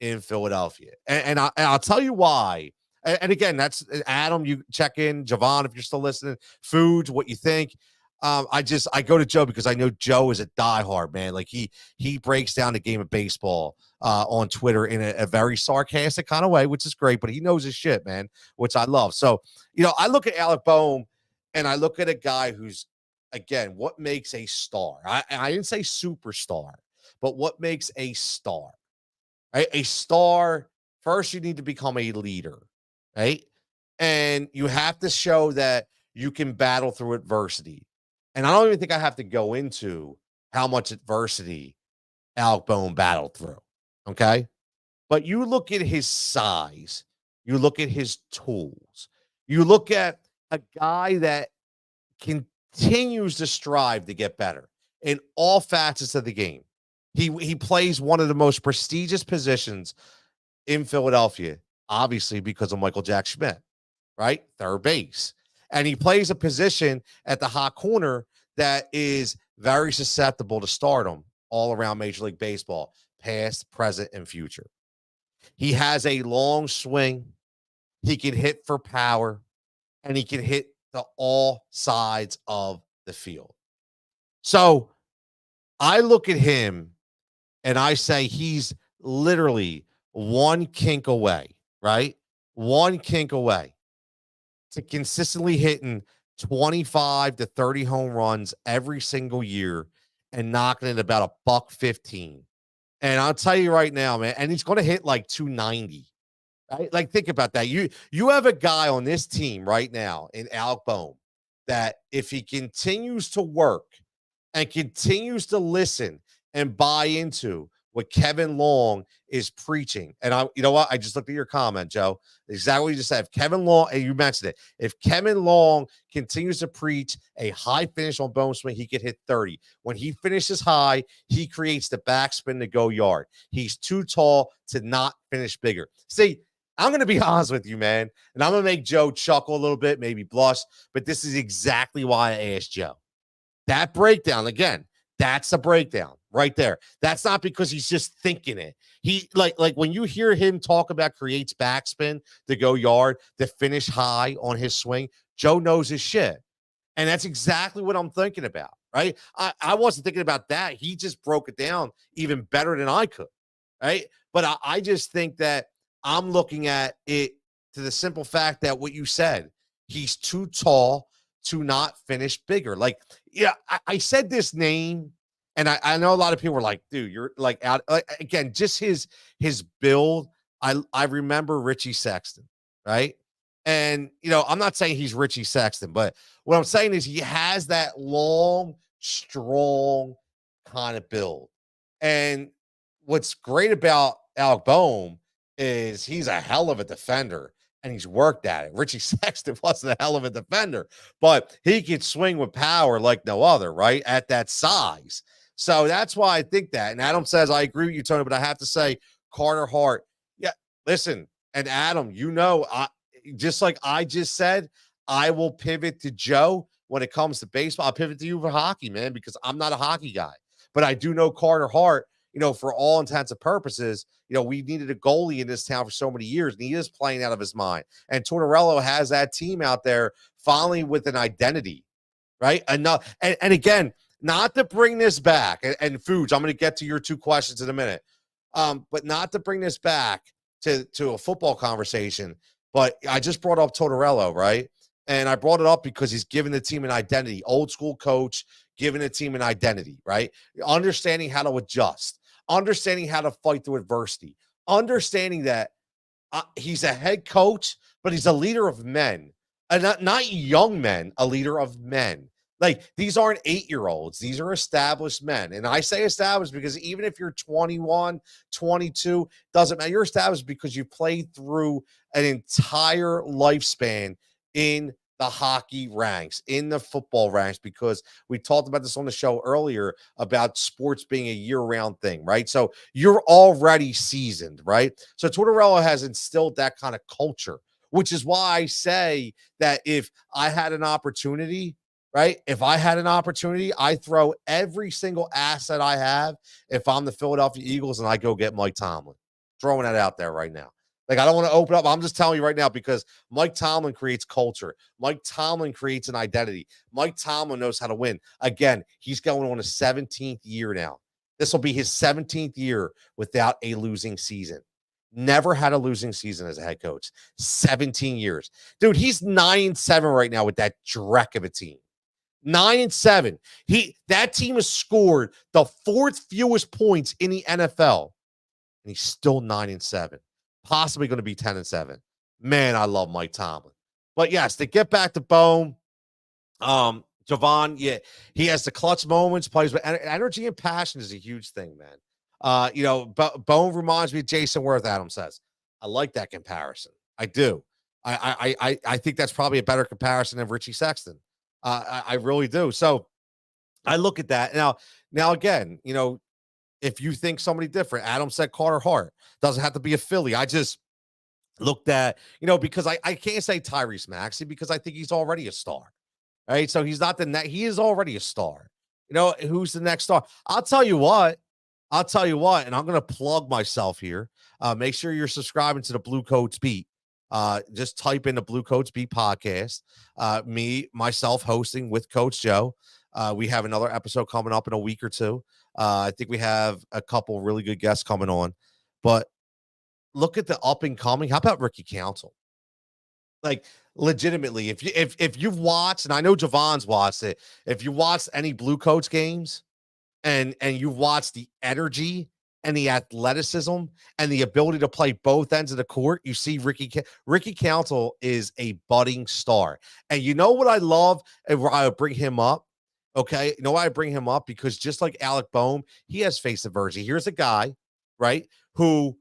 in Philadelphia. And I'll tell you why. And again, that's Adam. You check in, Javon, if you're still listening. Foods, what you think? I go to Joe because I know Joe is a diehard, man. Like he breaks down the game of baseball on Twitter in a very sarcastic kind of way, which is great. But he knows his shit, man, which I love. So I look at Alec Bohm and I look at a guy who's, again, what makes a star? I didn't say superstar, but what makes a star? Right? A star, first you need to become a leader, right? And you have to show that you can battle through adversity. And I don't even think I have to go into how much adversity Alec Bohm battled through, okay? But you look at his size, you look at his tools, you look at a guy that continues to strive to get better in all facets of the game. He plays one of the most prestigious positions in Philadelphia, obviously because of Michael Jack Schmidt, right? Third base. And he plays a position at the hot corner that is very susceptible to stardom all around Major League Baseball, past, present, and future. He has a long swing. He can hit for power, and he can hit to all sides of the field. So I look at him and I say he's literally one kink away, right? One kink away to consistently hitting 25 to 30 home runs every single year and knocking it about $115. And I'll tell you right now, man, and he's going to hit like 290. Right? Like, think about that. You have a guy on this team right now in Alec Bohm that if he continues to work and continues to listen and buy into what Kevin Long is preaching. And you know what? I just looked at your comment, Joe. Exactly what you just said. If Kevin Long, and you mentioned it, if Kevin Long continues to preach a high finish on Bohm swing, he could hit 30. When he finishes high, he creates the backspin to go yard. He's too tall to not finish bigger. See, I'm going to be honest with you, man, and I'm going to make Joe chuckle a little bit, maybe blush, but this is exactly why I asked Joe. That breakdown, again, that's a breakdown right there. That's not because he's just thinking it. He like when you hear him talk about creates backspin to go yard, to finish high on his swing, Joe knows his shit. And that's exactly what I'm thinking about, right? I wasn't thinking about that. He just broke it down even better than I could, right? But I just think that I'm looking at it to the simple fact that what you said, he's too tall to not finish bigger. Like, yeah, I said this name, and I know a lot of people were like, dude, you're like out. Like, again, just his build. I remember Richie Sexton, right? And, I'm not saying he's Richie Sexton, but what I'm saying is he has that long, strong kind of build. And what's great about Alec Bohm is he's a hell of a defender. And he's worked at it. Richie Sexton wasn't a hell of a defender, but he could swing with power like no other, right? At that size. So that's why I think that. And Adam says, I agree with you, Tony, but I have to say, Carter Hart. Yeah, listen. And Adam, just like I just said, I will pivot to Joe when it comes to baseball. I'll pivot to you for hockey, man, because I'm not a hockey guy. But I do know Carter Hart, for all intents and purposes, we needed a goalie in this town for so many years, and he is playing out of his mind. And Tortorella has that team out there finally with an identity, right? And again, not to bring this back, and Foods, I'm going to get to your two questions in a minute, but not to bring this back to a football conversation, but I just brought up Tortorella, right? And I brought it up because he's given the team an identity, old school coach, giving a team an identity, right? Understanding how to adjust, understanding how to fight through adversity, understanding that he's a head coach, but he's a leader of men, and not young men, a leader of men. Like, these aren't 8-year-olds. These are established men. And I say established because even if you're 21, 22, doesn't matter. You're established because you played through an entire lifespan in the hockey ranks, in the football ranks, because we talked about this on the show earlier about sports being a year-round thing, right? So you're already seasoned, right? So Tortorella has instilled that kind of culture, which is why I say that if I had an opportunity, right? If I had an opportunity, I throw every single asset I have if I'm the Philadelphia Eagles and I go get Mike Tomlin. Throwing that out there right now. Like, I don't want to open up. I'm just telling you right now because Mike Tomlin creates culture. Mike Tomlin creates an identity. Mike Tomlin knows how to win. Again, he's going on a 17th year now. This will be his 17th year without a losing season. Never had a losing season as a head coach. 17 years. Dude, he's 9-7 right now with that dreck of a team. 9-7. That team has scored the 4th fewest points in the NFL, and he's still 9-7. Possibly going to be 10-7. Man, I love Mike Tomlin. But yes, to get back to Bohm, Javon, yeah, he has the clutch moments, plays with energy and passion is a huge thing, man. Bohm reminds me of Jason Worth, Adam says. I like that comparison. I do. I think that's probably a better comparison than Richie Sexton. I really do. So I look at that. Now again, if you think somebody different, Adam said Carter Hart. Doesn't have to be a Philly. I just looked at, because I can't say Tyrese Maxey because I think he's already a star. Right. So he's not he is already a star. Who's the next star? I'll tell you what, and I'm going to plug myself here. Make sure you're subscribing to the Blue Coats Beat. Just type in the Blue Coats Beat podcast. Myself hosting with Coach Joe. We have another episode coming up in a week or two. I think we have a couple really good guests coming on, but look at the up and coming. How about Ricky Council? Like, legitimately, if you've watched, and I know Javon's watched it, if you watched any Blue Coats games and you watch the energy and the athleticism and the ability to play both ends of the court, you see Ricky Council is a budding star. And you know what I love, and where I would bring him up? Okay, you know why I bring him up? Because just like Alec Bohm, he has face aversion. Here's a guy, right, who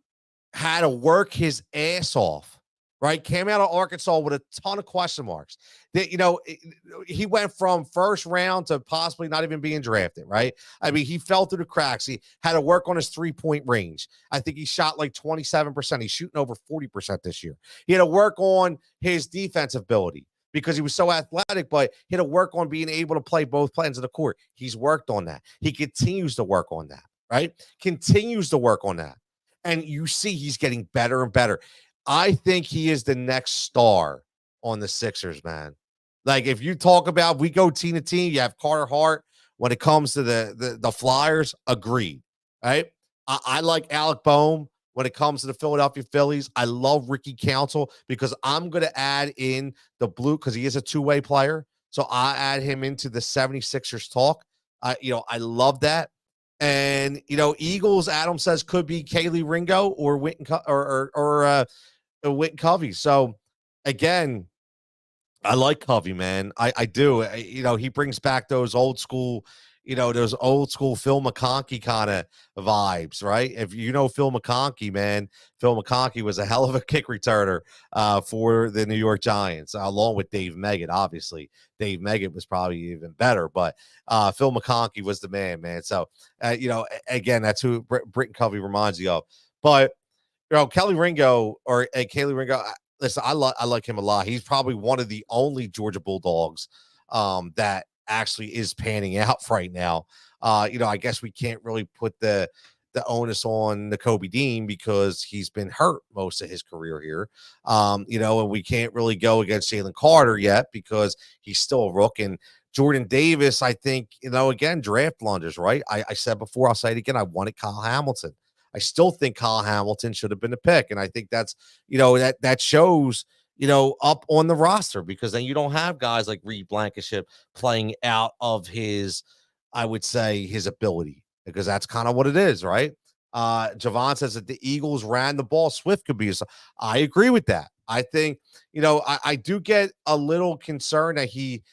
had to work his ass off, right? Came out of Arkansas with a ton of question marks. He went from first round to possibly not even being drafted, right? I mean, he fell through the cracks. He had to work on his 3-point range. I think he shot like 27%. He's shooting over 40% this year. He had to work on his defensive ability because he was so athletic, but he had to work on being able to play both ends of the court. He's worked on that. He continues to work on that, right? Continues to work on that. And you see he's getting better and better. I think he is the next star on the Sixers, man. Like, if you talk about, we go team to team, you have Carter Hart. When it comes to the Flyers, agreed, right? I like Alec Bohm when it comes to the Philadelphia Phillies. I love Ricky Council because I'm going to add in the blue because he is a two-way player. So I add him into the 76ers talk. I love that. And, Eagles, Adam says, could be Kaylee Ringo or Witten Witten Covey. So, again, I like Covey, man. I do. He brings back those old school Phil McConkey kind of vibes, right? If you know Phil McConkey, man, Phil McConkey was a hell of a kick returner for the New York Giants, along with Dave Meggett, obviously. Dave Meggett was probably even better, but Phil McConkey was the man. So, again, that's who Britton Covey reminds you of. But, Kelly Ringo or Kaylee Ringo, listen, I like him a lot. He's probably one of the only Georgia Bulldogs that actually is panning out right now. I guess we can't really put the onus on Nakobe Dean because he's been hurt most of his career here. And we can't really go against Jalen Carter yet because he's still a rook. And Jordan Davis, I think, again, draft blunders, right? I said before, I'll say it again. I wanted Kyle Hamilton. I still think Kyle Hamilton should have been a pick. And I think that's, that shows, up on the roster because then you don't have guys like Reed Blankenship playing out of his I would say his ability, because that's kind of what it is, right? Javon says that the Eagles ran the ball. Swift could be. I agree with that. I think, I do get a little concerned that he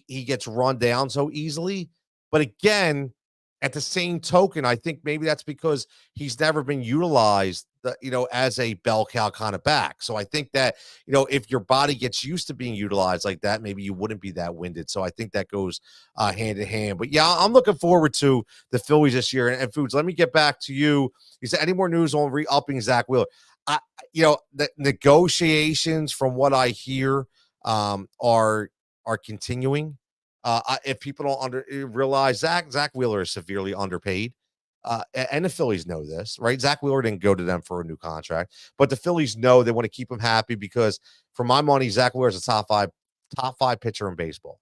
gets run down so easily. But again, at the same token, I think maybe that's because he's never been utilized, as a bell cow kind of back. So I think that, if your body gets used to being utilized like that, maybe you wouldn't be that winded. So I think that goes hand in hand. But yeah, I'm looking forward to the Phillies this year. And Foods, let me get back to you. Is there any more news on re-upping Zach Wheeler? The negotiations, from what I hear, are continuing. If people don't realize, Zach Wheeler is severely underpaid. And the Phillies know this, right? Zach Wheeler didn't go to them for a new contract, but the Phillies know they want to keep him happy because, for my money, Zach Wheeler is a top five pitcher in baseball.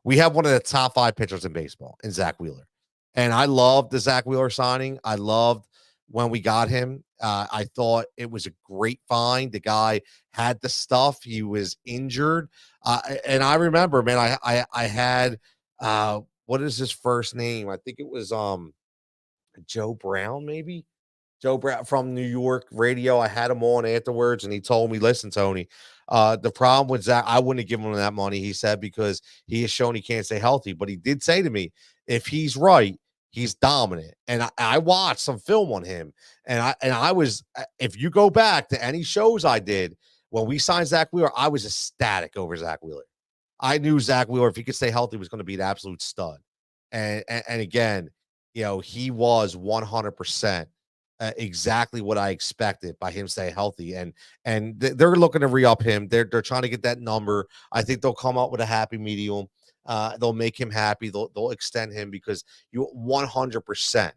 We have one of the top five pitchers in baseball in Zach Wheeler. And I loved the Zach Wheeler signing. I loved when we got him. I thought it was a great find. The guy had the stuff. He was injured. And I remember, man, I had what is his first name? I think it was Joe Brown, maybe Joe Brown from New York radio. I had him on afterwards, and he told me, "Listen, Tony, the problem with Zach, I wouldn't have given him that money." He said, because he has shown he can't stay healthy. But he did say to me, if he's right, he's dominant. And I watched some film on him, and I was, if you go back to any shows I did when we signed Zach Wheeler, I was ecstatic over Zach Wheeler. I knew Zach Wheeler, if he could stay healthy, was going to be an absolute stud. And again, he was 100% exactly what I expected by him staying healthy. They're looking to re-up him. They're trying to get that number. I think they'll come up with a happy medium. They'll make him happy. They'll extend him, because you 100%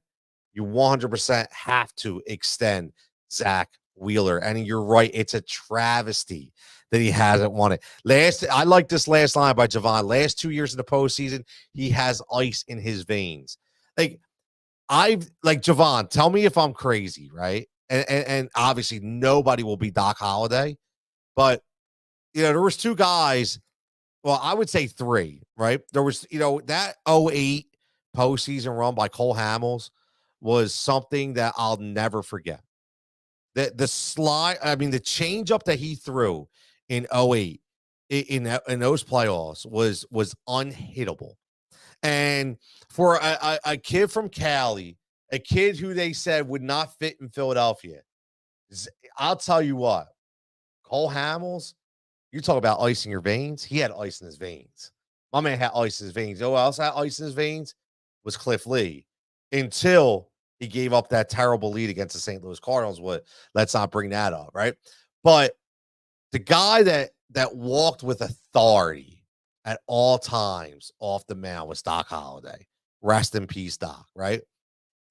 have to extend Zach Wheeler. And you're right, it's a travesty that he hasn't won it. I like this last line by Javon. Last 2 years in the postseason, he has ice in his veins. Like Javon, tell me if I'm crazy, right? And obviously nobody will be Doc Holliday, but there was two guys. Well, I would say three, right? There was, that '08 postseason run by Cole Hamels was something that I'll never forget. The slide, I mean, the changeup that he threw in '08 in those playoffs was unhittable. And for a kid from Cali, a kid who they said would not fit in Philadelphia, I'll tell you what, Cole Hamels, you talk about ice in your veins. He had ice in his veins. My man had ice in his veins. You know who else had ice in his veins? Was Cliff Lee, until he gave up that terrible lead against the St. Louis Cardinals. Let's not bring that up, right? But the guy that walked with authority at all times off the mound was Doc Holliday. Rest in peace, Doc, right?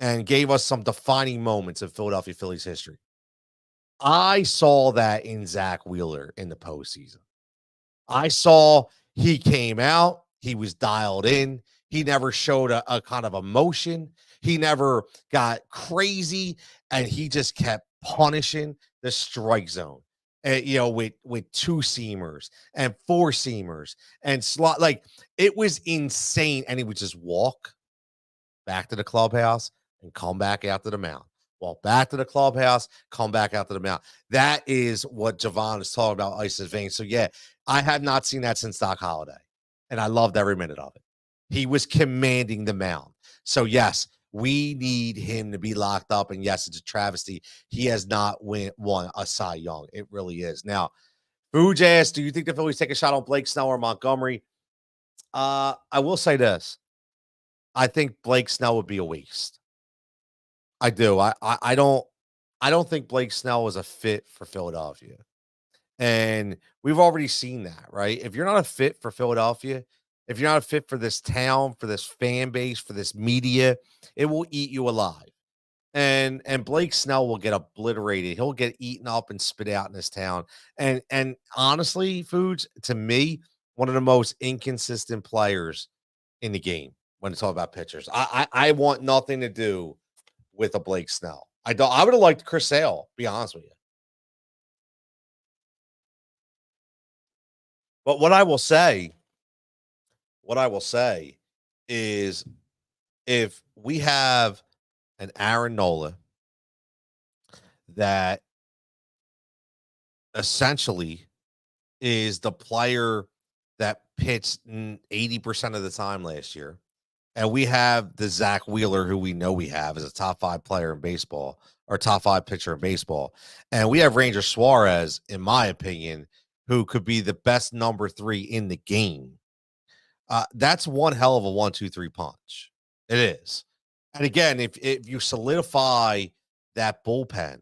And gave us some defining moments of Philadelphia Phillies history. I saw that in Zach Wheeler in the postseason. I saw he came out, he was dialed in. He never showed a kind of emotion. He never got crazy, and he just kept punishing the strike zone. With two seamers and four seamers and slot, like, it was insane. And he would just walk back to the clubhouse and come back out to the mound. Walk back to the clubhouse, come back out to the mound. That is what Javon is talking about, ice in his veins. So yeah, I have not seen that since Doc Holliday, and I loved every minute of it. He was commanding the mound. So yes, we need him to be locked up. And yes, it's a travesty he has not won a Cy Young. It really is. Now, Fooj asked, do you think the Phillies take a shot on Blake Snell or Montgomery? I will say this. I think Blake Snell would be a waste. I do. I don't think Blake Snell was a fit for Philadelphia. And we've already seen that, right? If you're not a fit for Philadelphia, if you're not a fit for this town, for this fan base, for this media, it will eat you alive. And Blake Snell will get obliterated. He'll get eaten up and spit out in this town. And honestly, Foods, to me, one of the most inconsistent players in the game when it's all about pitchers. I want nothing to do with a Blake Snell. I would have liked Chris Sale, be honest with you. But what I will say is if we have an Aaron Nola that essentially is the player that pitched 80% of the time last year, and we have the Zach Wheeler, who we know we have as a top 5 player in baseball or top 5 pitcher in baseball. And we have Ranger Suarez, in my opinion, who could be the best number 3 in the game. That's one hell of a 1, 2, 3 punch. It is. And again, if you solidify that bullpen,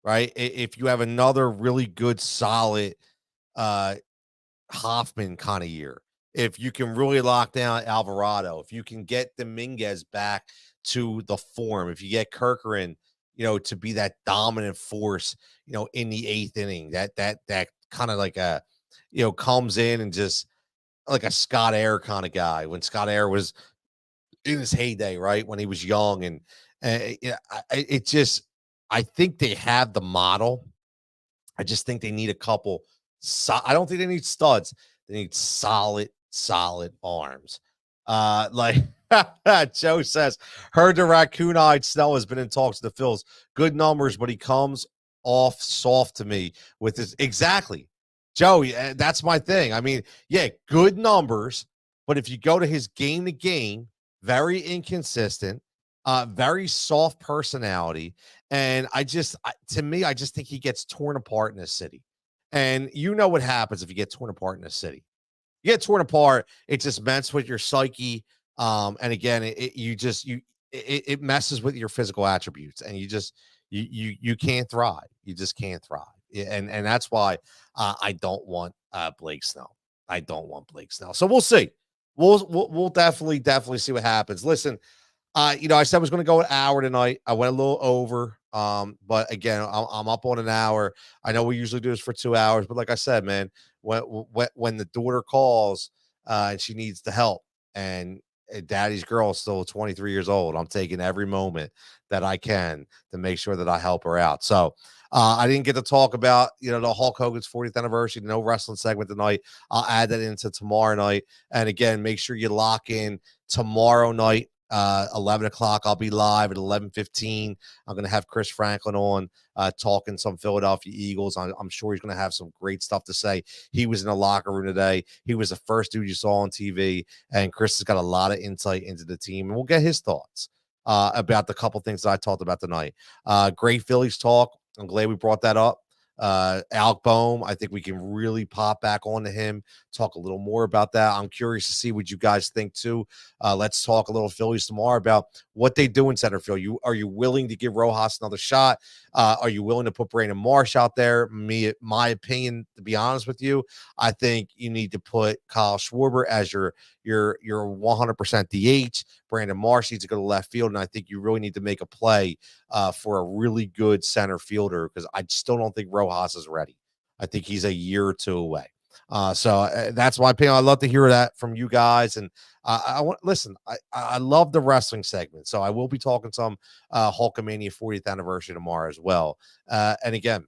right? If you have another really good, solid uh Hoffman kind of year, if you can really lock down Alvarado, if you can get Dominguez back to the form, if you get Kirkeren, to be that dominant force, in the 8th inning, that kind of like a, comes in and just like a Scott Air kind of guy when Scott Air was in his heyday, right? When he was young. And yeah, it just, I think they have the model. I just think they need a couple. I don't think they need studs. They need solid arms. Like Joe says, heard the raccoon-eyed Snell has been in talks with the Phils. Good numbers, but he comes off soft to me with his exactly. Joe, that's my thing. I mean, yeah, good numbers, but if you go to his game to game, very inconsistent, very soft personality. And to me, I just think he gets torn apart in this city. And you know what happens if you get torn apart in a city. You get torn apart, it just messes with your psyche. And again, it messes with your physical attributes, and you can't thrive. You just can't thrive. And that's why I don't want Blake Snell. I don't want Blake Snell. So we'll see. We'll definitely see what happens. Listen, I said I was going to go an hour tonight. I went a little over. But again, I'm up on an hour. I know we usually do this for 2 hours, but like I said, man, when the daughter calls, and she needs the help, and daddy's girl is still 23 years old, I'm taking every moment that I can to make sure that I help her out. So, I didn't get to talk about, the Hulk Hogan's 40th anniversary, no wrestling segment tonight. I'll add that into tomorrow night. And again, make sure you lock in tomorrow night. 11 o'clock, I'll be live at 11:15. I'm going to have Chris Franklin on, talking some Philadelphia Eagles. I'm sure he's going to have some great stuff to say. He was in the locker room today. He was the first dude you saw on TV, and Chris has got a lot of insight into the team, and we'll get his thoughts about the couple things that I talked about tonight. Great Phillies talk. I'm glad we brought that up. Alec Bohm, I think we can really pop back onto him, talk a little more about that. I'm curious to see what you guys think too. Let's talk a little Phillies tomorrow about what they do in center field. Are you willing to give Rojas another shot? Are you willing to put Brandon Marsh out there? My opinion, to be honest with you, I think you need to put Kyle Schwarber as your 100% DH. Brandon Marsh needs to go to left field, and I think you really need to make a play for a really good center fielder, because I still don't think Rojas is ready. I think he's a year or two away. So that's my opinion. I'd love to hear that from you guys. And I want listen. I love the wrestling segment, so I will be talking some Hulkamania 40th anniversary tomorrow as well. And again,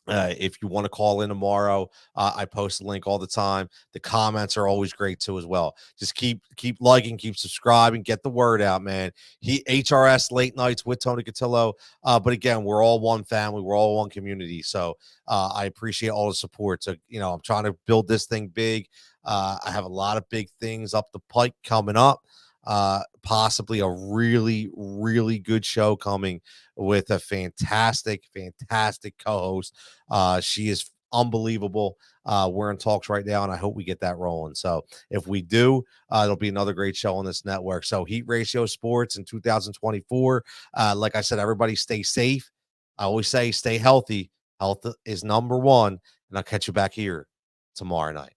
if you want to call in tomorrow, I post a link all the time. The comments are always great too as well. Just keep liking, keep subscribing, get the word out, man. HRS Late Nights with Tony Cutillo. But again, we're all one family, we're all one community. So I appreciate all the support. So I'm trying to build this thing big. I have a lot of big things up the pike coming up. Possibly a really good show coming with a fantastic co-host. She is unbelievable. We're in talks right now, and I hope we get that rolling. So if we do, it'll be another great show on this network. So Heat Ratio Sports in 2024. Like I said, everybody stay safe. I always say stay healthy. Health is number one, and I'll catch you back here tomorrow night.